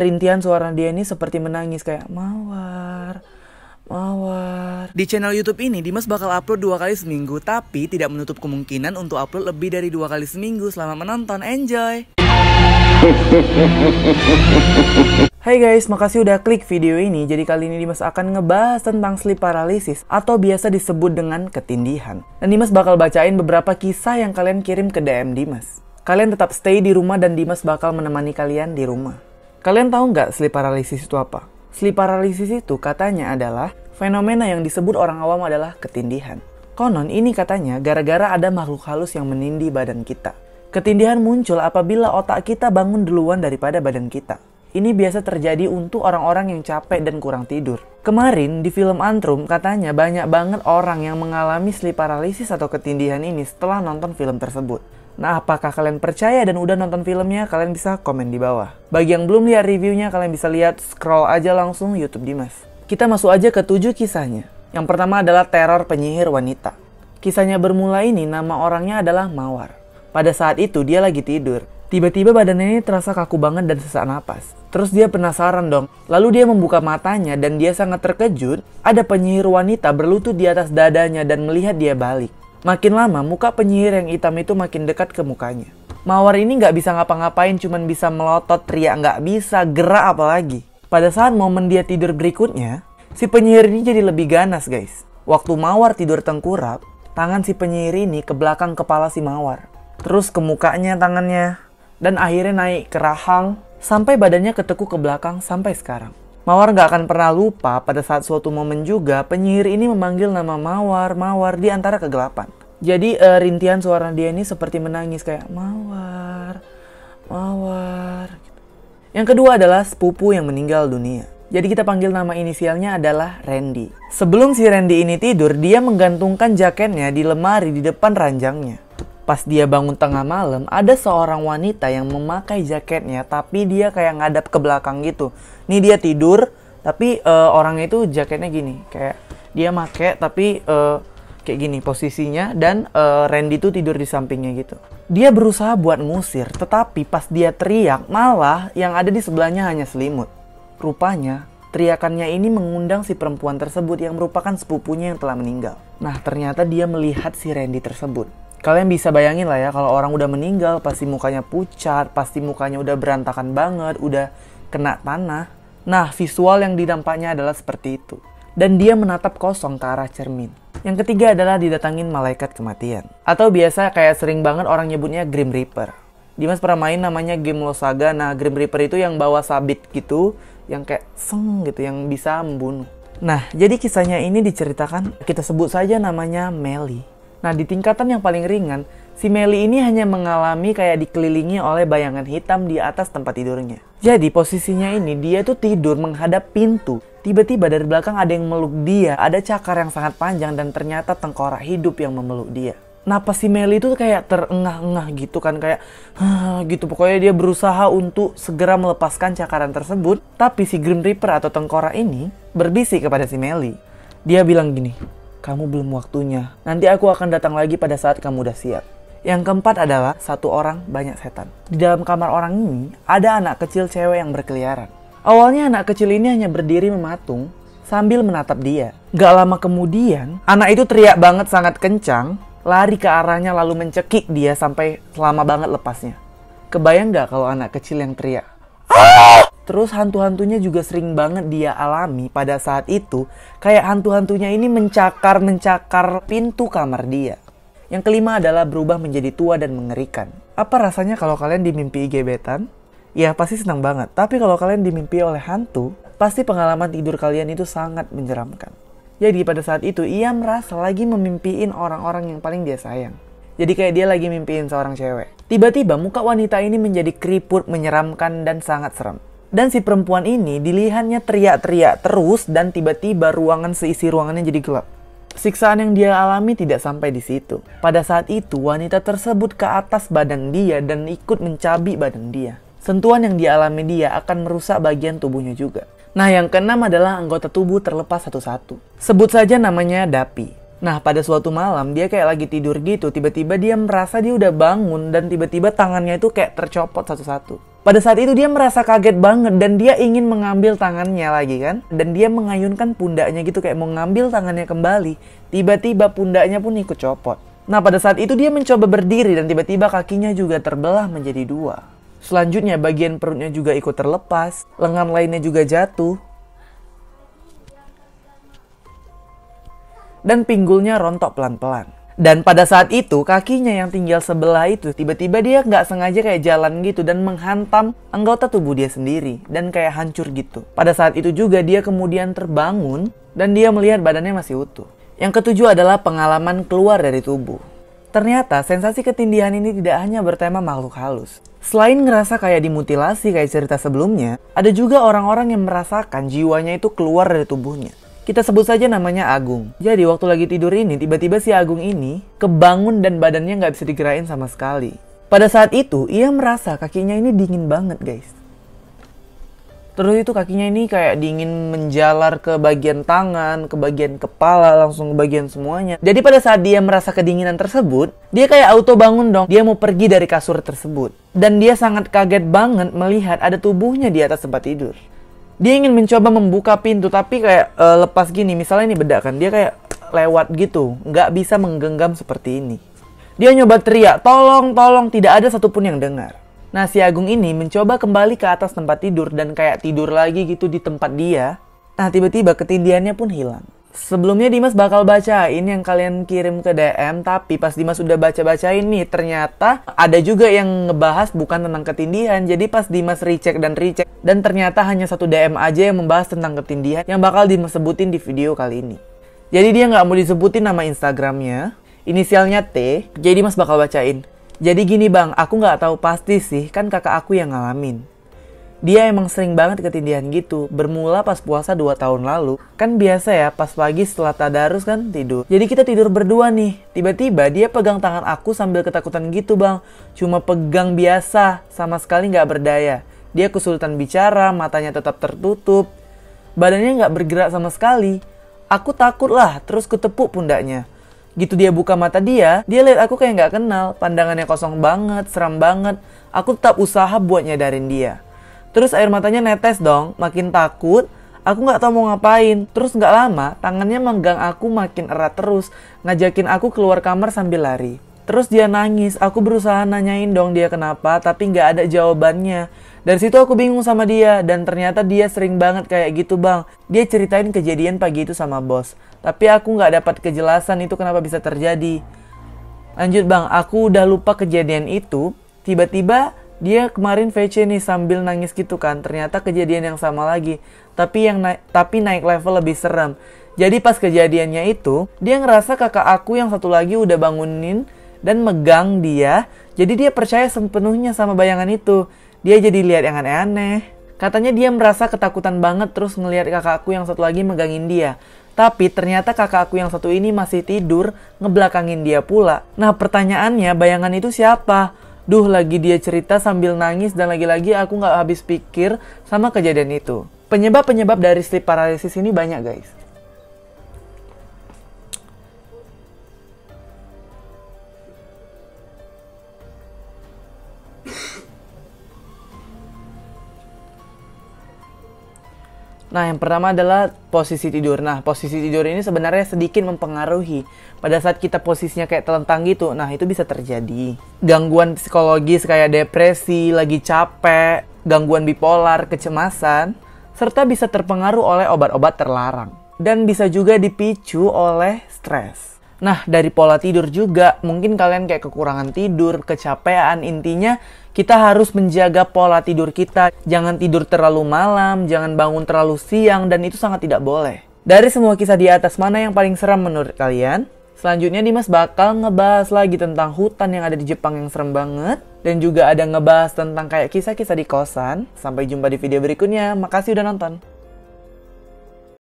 Rintihan suara dia ini seperti menangis kayak Mawar, Mawar. Di channel YouTube ini Dimas bakal upload 2 kali seminggu, tapi tidak menutup kemungkinan untuk upload lebih dari 2 kali seminggu. Selamat menonton, enjoy! Hai guys, makasih udah klik video ini. Jadi kali ini Dimas akan ngebahas tentang sleep paralysis atau biasa disebut dengan ketindihan. Dan Dimas bakal bacain beberapa kisah yang kalian kirim ke DM Dimas. Kalian tetap stay di rumah dan Dimas bakal menemani kalian di rumah. Kalian tahu nggak sleep paralysis itu apa? Sleep paralysis itu katanya adalah fenomena yang disebut orang awam adalah ketindihan. Konon ini katanya gara-gara ada makhluk halus yang menindih badan kita. Ketindihan muncul apabila otak kita bangun duluan daripada badan kita. Ini biasa terjadi untuk orang-orang yang capek dan kurang tidur. Kemarin di film Antrum katanya banyak banget orang yang mengalami sleep paralysis atau ketindihan ini setelah nonton film tersebut. Nah, apakah kalian percaya dan udah nonton filmnya? Kalian bisa komen di bawah. Bagi yang belum lihat reviewnya, kalian bisa lihat, scroll aja langsung YouTube Dimas. Kita masuk aja ke 7 kisahnya. Yang pertama adalah teror penyihir wanita. Kisahnya bermula ini, nama orangnya adalah Mawar. Pada saat itu dia lagi tidur. Tiba-tiba badannya ini terasa kaku banget dan sesak napas. Terus dia penasaran dong. Lalu dia membuka matanya dan dia sangat terkejut. Ada penyihir wanita berlutut di atas dadanya dan melihat dia balik. Makin lama, muka penyihir yang hitam itu makin dekat ke mukanya. Mawar ini nggak bisa ngapa-ngapain, cuman bisa melotot, teriak nggak bisa, gerak apalagi. Pada saat momen dia tidur berikutnya, si penyihir ini jadi lebih ganas guys. Waktu Mawar tidur tengkurap, tangan si penyihir ini ke belakang kepala si Mawar. Terus ke mukanya tangannya, dan akhirnya naik ke rahang, sampai badannya ketekuk ke belakang sampai sekarang. Mawar gak akan pernah lupa pada saat suatu momen juga penyihir ini memanggil nama Mawar, Mawar di antara kegelapan. Jadi rintihan suara dia ini seperti menangis kayak Mawar, Mawar. Yang kedua adalah sepupu yang meninggal dunia. Jadi kita panggil nama inisialnya adalah Randy. Sebelum si Randy ini tidur, dia menggantungkan jaketnya di lemari di depan ranjangnya. Pas dia bangun tengah malam, ada seorang wanita yang memakai jaketnya, tapi dia kayak ngadap ke belakang gitu. Nih dia tidur, tapi orangnya itu jaketnya gini, kayak dia make, tapi kayak gini posisinya, dan Randy tuh tidur di sampingnya gitu. Dia berusaha buat ngusir, tetapi pas dia teriak, malah yang ada di sebelahnya hanya selimut. Rupanya, teriakannya ini mengundang si perempuan tersebut yang merupakan sepupunya yang telah meninggal. Nah, ternyata dia melihat si Randy tersebut. Kalian bisa bayangin lah ya, kalau orang udah meninggal pasti mukanya pucat, pasti mukanya udah berantakan banget, udah kena tanah. Nah, visual yang didampaknya adalah seperti itu. Dan dia menatap kosong ke arah cermin. Yang ketiga adalah didatangin malaikat kematian. Atau biasa kayak sering banget orang nyebutnya Grim Reaper. Dimas pernah main namanya game Lost Saga. Nah, Grim Reaper itu yang bawa sabit gitu, yang kayak seng gitu, yang bisa membunuh. Nah, jadi kisahnya ini diceritakan, kita sebut saja namanya Melly. Nah, di tingkatan yang paling ringan, si Melly ini hanya mengalami kayak dikelilingi oleh bayangan hitam di atas tempat tidurnya. Jadi posisinya ini, dia tuh tidur menghadap pintu. Tiba-tiba dari belakang ada yang meluk dia, ada cakar yang sangat panjang dan ternyata tengkorak hidup yang memeluk dia. Nah, pas si Melly itu kayak terengah-engah gitu kan, kayak gitu. Pokoknya dia berusaha untuk segera melepaskan cakaran tersebut. Tapi si Grim Reaper atau tengkorak ini berbisik kepada si Melly. Dia bilang gini, "Kamu belum waktunya. Nanti aku akan datang lagi pada saat kamu udah siap." Yang keempat adalah satu orang banyak setan. Di dalam kamar orang ini ada anak kecil cewek yang berkeliaran. Awalnya anak kecil ini hanya berdiri mematung sambil menatap dia. Gak lama kemudian anak itu teriak banget sangat kencang, lari ke arahnya lalu mencekik dia sampai lama banget lepasnya. Kebayang gak kalau anak kecil yang teriak? Terus hantu-hantunya juga sering banget dia alami pada saat itu. Kayak hantu-hantunya ini mencakar pintu kamar dia. Yang kelima adalah berubah menjadi tua dan mengerikan. Apa rasanya kalau kalian dimimpi gebetan? Ya pasti senang banget. Tapi kalau kalian dimimpi oleh hantu, pasti pengalaman tidur kalian itu sangat menyeramkan. Jadi pada saat itu ia merasa lagi memimpiin orang-orang yang paling dia sayang. Jadi kayak dia lagi mimpiin seorang cewek. Tiba-tiba muka wanita ini menjadi keriput, menyeramkan dan sangat seram. Dan si perempuan ini dilihatnya teriak-teriak terus dan tiba-tiba seisi ruangannya jadi gelap. Siksaan yang dia alami tidak sampai di situ. Pada saat itu wanita tersebut ke atas badan dia dan ikut mencabik badan dia. Sentuhan yang dialami dia akan merusak bagian tubuhnya juga. Nah, yang keenam adalah anggota tubuh terlepas satu-satu. Sebut saja namanya Dapi. Nah, pada suatu malam dia kayak lagi tidur gitu, tiba-tiba dia merasa dia udah bangun dan tiba-tiba tangannya itu kayak tercopot satu-satu. Pada saat itu dia merasa kaget banget dan dia ingin mengambil tangannya lagi kan. Dan dia mengayunkan pundaknya gitu kayak mau ngambil tangannya kembali. Tiba-tiba pundaknya pun ikut copot. Nah pada saat itu dia mencoba berdiri dan tiba-tiba kakinya juga terbelah menjadi dua. Selanjutnya bagian perutnya juga ikut terlepas. Lengan lainnya juga jatuh. Dan pinggulnya rontok pelan-pelan. Dan pada saat itu kakinya yang tinggal sebelah itu tiba-tiba dia nggak sengaja kayak jalan gitu dan menghantam anggota tubuh dia sendiri dan kayak hancur gitu. Pada saat itu juga dia kemudian terbangun dan dia melihat badannya masih utuh. Yang ketujuh adalah pengalaman keluar dari tubuh. Ternyata sensasi ketindihan ini tidak hanya bertema makhluk halus. Selain ngerasa kayak dimutilasi kayak cerita sebelumnya, ada juga orang-orang yang merasakan jiwanya itu keluar dari tubuhnya. Kita sebut saja namanya Agung. Jadi waktu lagi tidur ini, tiba-tiba si Agung ini kebangun dan badannya nggak bisa digerakin sama sekali. Pada saat itu, ia merasa kakinya ini dingin banget guys. Terus itu kakinya ini kayak dingin menjalar ke bagian tangan, ke bagian kepala, langsung ke bagian semuanya. Jadi pada saat dia merasa kedinginan tersebut, dia kayak auto bangun dong. Dia mau pergi dari kasur tersebut. Dan dia sangat kaget banget melihat ada tubuhnya di atas tempat tidur. Dia ingin mencoba membuka pintu tapi kayak lepas gini. Misalnya ini bedak kan, dia kayak lewat gitu. Nggak bisa menggenggam seperti ini. Dia nyoba teriak, tolong, tolong. Tidak ada satupun yang dengar. Nah si Agung ini mencoba kembali ke atas tempat tidur dan kayak tidur lagi gitu di tempat dia. Nah tiba-tiba ketindihannya pun hilang. Sebelumnya Dimas bakal bacain yang kalian kirim ke DM, tapi pas Dimas udah baca-bacain nih, ternyata ada juga yang ngebahas bukan tentang ketindihan. Jadi pas Dimas recheck dan ternyata hanya satu DM aja yang membahas tentang ketindihan yang bakal Dimas sebutin di video kali ini. Jadi dia nggak mau disebutin nama Instagramnya, inisialnya T, jadi Dimas bakal bacain. Jadi gini bang, aku nggak tahu pasti sih, kan kakak aku yang ngalamin. Dia emang sering banget ketindihan gitu, bermula pas puasa 2 tahun lalu. Kan biasa ya, pas pagi setelah tadarus kan tidur. Jadi kita tidur berdua nih, tiba-tiba dia pegang tangan aku sambil ketakutan gitu bang. Cuma pegang biasa, sama sekali nggak berdaya. Dia kesulitan bicara, matanya tetap tertutup. Badannya nggak bergerak sama sekali. Aku takut lah, terus kutepuk pundaknya. Gitu dia buka mata dia lihat aku kayak nggak kenal. Pandangannya kosong banget, seram banget. Aku tetap usaha buat nyadarin dia. Terus air matanya netes dong, makin takut. Aku nggak tahu mau ngapain. Terus nggak lama, tangannya megang aku makin erat terus, ngajakin aku keluar kamar sambil lari. Terus dia nangis, aku berusaha nanyain dong dia kenapa, tapi nggak ada jawabannya. Dari situ aku bingung sama dia, dan ternyata dia sering banget kayak gitu bang. Dia ceritain kejadian pagi itu sama bos, tapi aku nggak dapat kejelasan itu kenapa bisa terjadi. Lanjut bang, aku udah lupa kejadian itu. Tiba-tiba dia kemarin VC nih sambil nangis gitu kan. Ternyata kejadian yang sama lagi. Tapi naik level lebih serem. Jadi pas kejadiannya itu, dia ngerasa kakak aku yang satu lagi udah bangunin dan megang dia. Jadi dia percaya sepenuhnya sama bayangan itu. Dia jadi lihat yang aneh-aneh. Katanya dia merasa ketakutan banget terus ngelihat kakak aku yang satu lagi megangin dia. Tapi ternyata kakak aku yang satu ini masih tidur ngebelakangin dia pula. Nah pertanyaannya, bayangan itu siapa? Duh, lagi dia cerita sambil nangis dan lagi-lagi aku nggak habis pikir sama kejadian itu. Penyebab-penyebab dari sleep paralysis ini banyak guys. Nah, yang pertama adalah posisi tidur. Nah, posisi tidur ini sebenarnya sedikit mempengaruhi. Pada saat kita posisinya kayak telentang gitu, nah itu bisa terjadi gangguan psikologis kayak depresi, lagi capek, gangguan bipolar, kecemasan, serta bisa terpengaruh oleh obat-obat terlarang. Dan bisa juga dipicu oleh stres. Nah, dari pola tidur juga, mungkin kalian kayak kekurangan tidur, kecapean, intinya kita harus menjaga pola tidur kita. Jangan tidur terlalu malam, jangan bangun terlalu siang, dan itu sangat tidak boleh. Dari semua kisah di atas, mana yang paling seram menurut kalian? Selanjutnya Dimas bakal ngebahas lagi tentang hutan yang ada di Jepang yang serem banget. Dan juga ada ngebahas tentang kayak kisah-kisah di kosan. Sampai jumpa di video berikutnya, makasih udah nonton.